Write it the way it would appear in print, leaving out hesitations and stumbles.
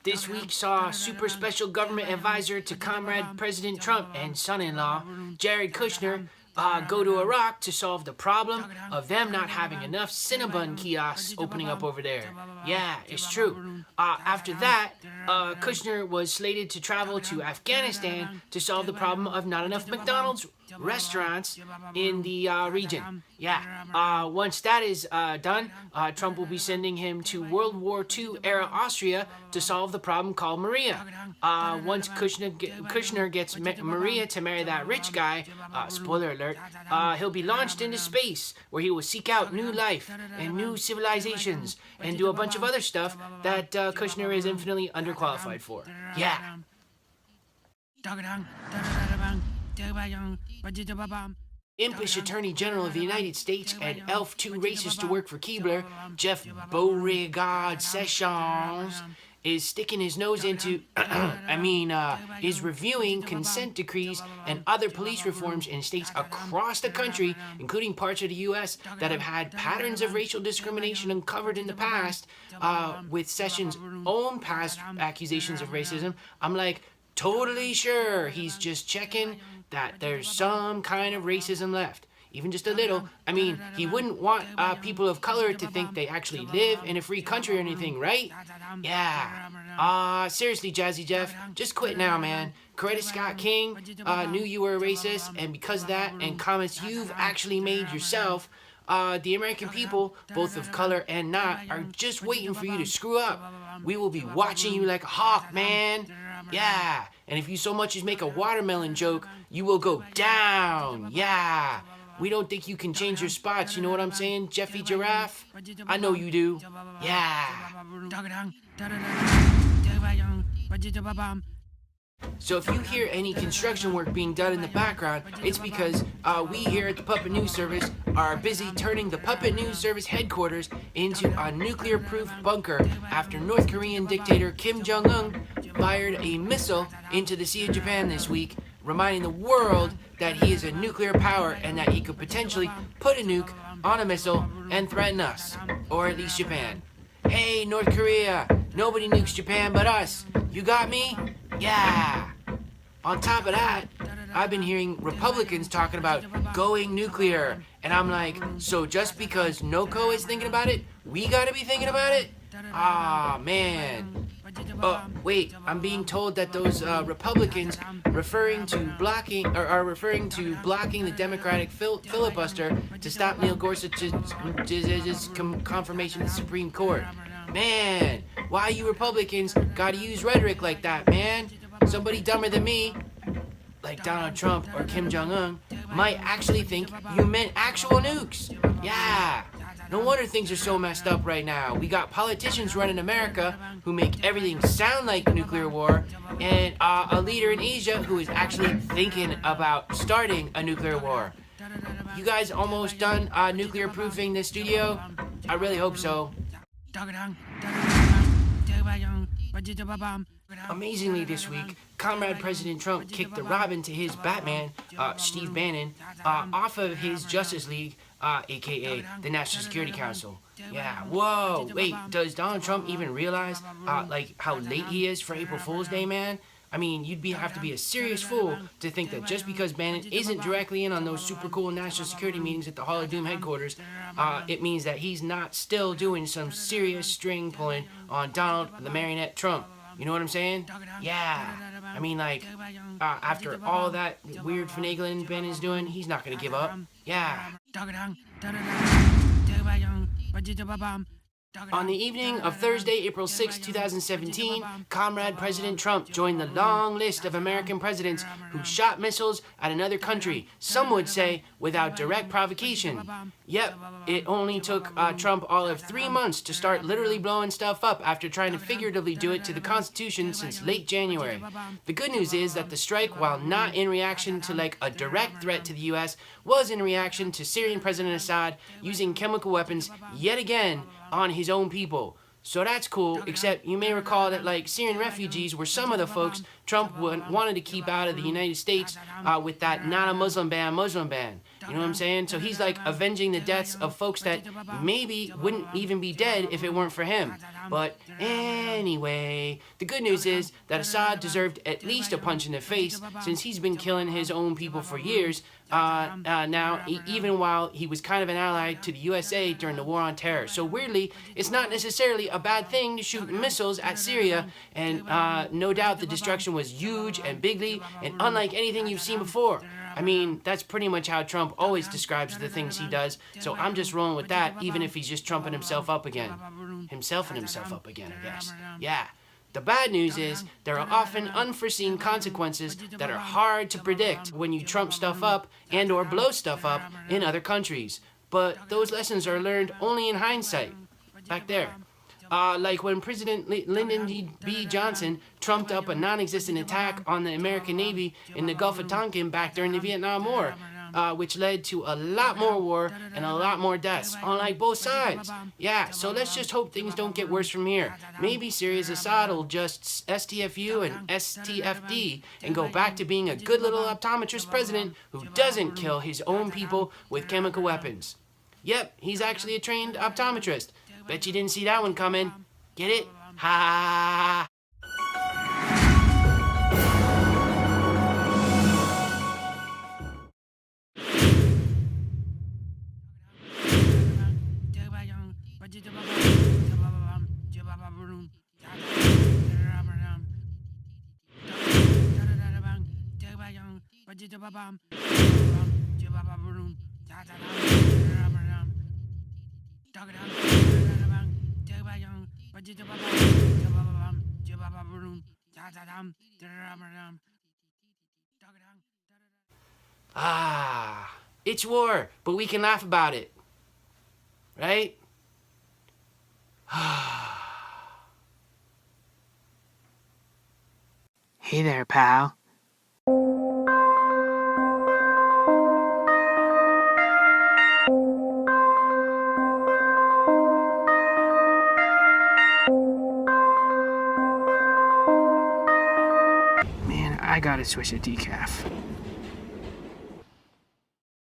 This week saw super special government advisor to Comrade President Trump and son-in-law Jared Kushner go to Iraq to solve the problem of them not having enough Cinnabon kiosks opening up over there. Yeah, it's true. After that, Kushner was slated to travel to Afghanistan to solve the problem of not enough McDonald's restaurants in the region. Yeah, once that is done, Trump will be sending him to World War II era Austria to solve the problem called Maria. Once Kushner gets Maria to marry that rich guy, spoiler alert, he'll be launched into space where he will seek out new life and new civilizations and do a bunch of other stuff that Kushner is infinitely underqualified for. Yeah. Impish Attorney General of the United States and elf too racist to work for Keebler, Jeff Beauregard Sessions, is sticking his nose into, is reviewing consent decrees and other police reforms in states across the country, including parts of the U.S. that have had patterns of racial discrimination uncovered in the past. With Sessions' own past accusations of racism, I'm like, totally sure he's just checking that there's some kind of racism left. Even just a little. I mean, he wouldn't want people of color to think they actually live in a free country or anything, right? Yeah. Seriously, Jazzy Jeff, just quit now, man. Coretta Scott King knew you were a racist, and because of that and comments you've actually made yourself, the American people, both of color and not, are just waiting for you to screw up. We will be watching you like a hawk, man. Yeah. And if you so much as make a watermelon joke, you will go down. Yeah. We don't think you can change your spots, you know what I'm saying, Jeffy Giraffe? I know you do. Yeah. So if you hear any construction work being done in the background, it's because we here at the Puppet News Service are busy turning the Puppet News Service headquarters into a nuclear-proof bunker after North Korean dictator Kim Jong-un fired a missile into the Sea of Japan this week, reminding the world that he is a nuclear power and that he could potentially put a nuke on a missile and threaten us, or at least Japan. Hey, North Korea, nobody nukes Japan but us. You got me? Yeah. On top of that, I've been hearing Republicans talking about going nuclear, and I'm like, so just because NOCO is thinking about it, we gotta be thinking about it? Ah, man. Wait, I'm being told that those Republicans are referring to blocking the Democratic filibuster to stop Neil Gorsuch's confirmation of the Supreme Court. Man, why you Republicans gotta use rhetoric like that, man? Somebody dumber than me, like Donald Trump or Kim Jong-un, might actually think you meant actual nukes. Yeah. No wonder things are so messed up right now. We got politicians running America who make everything sound like nuclear war, and a leader in Asia who is actually thinking about starting a nuclear war. You guys almost done nuclear proofing this studio? I really hope so. Amazingly this week, Comrade President Trump kicked the Robin to his Batman, Steve Bannon, off of his Justice League, aka the National Security Council. Yeah, whoa, wait, does Donald Trump even realize, how late he is for April Fool's Day, man? I mean, have to be a serious fool to think that just because Bannon isn't directly in on those super cool national security meetings at the Hall of Doom headquarters, it means that he's not still doing some serious string pulling on Donald the Marionette Trump. You know what I'm saying? Yeah. I mean, after all that weird finagling Bannon's doing, he's not gonna give up. Yeah. On the evening of Thursday, April 6, 2017, Comrade President Trump joined the long list of American presidents who shot missiles at another country, some would say without direct provocation. Yep, it only took Trump all of 3 months to start literally blowing stuff up after trying to figuratively do it to the Constitution since late January. The good news is that the strike, while not in reaction to a direct threat to the U.S., was in reaction to Syrian President Assad using chemical weapons yet again on his own people. So that's cool, except you may recall that like Syrian refugees were some of the folks Trump wanted to keep out of the United States with that not a Muslim ban, Muslim ban. You know what I'm saying? So he's like avenging the deaths of folks that maybe wouldn't even be dead if it weren't for him. But anyway, the good news is that Assad deserved at least a punch in the face since he's been killing his own people for years now, even while he was kind of an ally to the USA during the war on terror. So weirdly, it's not necessarily a bad thing to shoot missiles at Syria, and no doubt the destruction was huge and bigly and unlike anything you've seen before. I mean, that's pretty much how Trump always describes the things he does, so I'm just rolling with that, even if he's just trumping himself up again. Himself and himself up again, I guess. Yeah. The bad news is there are often unforeseen consequences that are hard to predict when you trump stuff up and or blow stuff up in other countries. But those lessons are learned only in hindsight. Back there. Like when President Lyndon B. Johnson trumped up a non-existent attack on the American Navy in the Gulf of Tonkin back during the Vietnam War, which led to a lot more war and a lot more deaths on like both sides. Yeah, so let's just hope things don't get worse from here. Maybe Syria's Assad will just STFU and STFD and go back to being a good little optometrist president who doesn't kill his own people with chemical weapons. Yep, he's actually a trained optometrist. Bet you didn't see that one coming. Get it? Ha! Ah, it's war, but we can laugh about it. Right? Hey there, pal. Man, I gotta switch a decaf.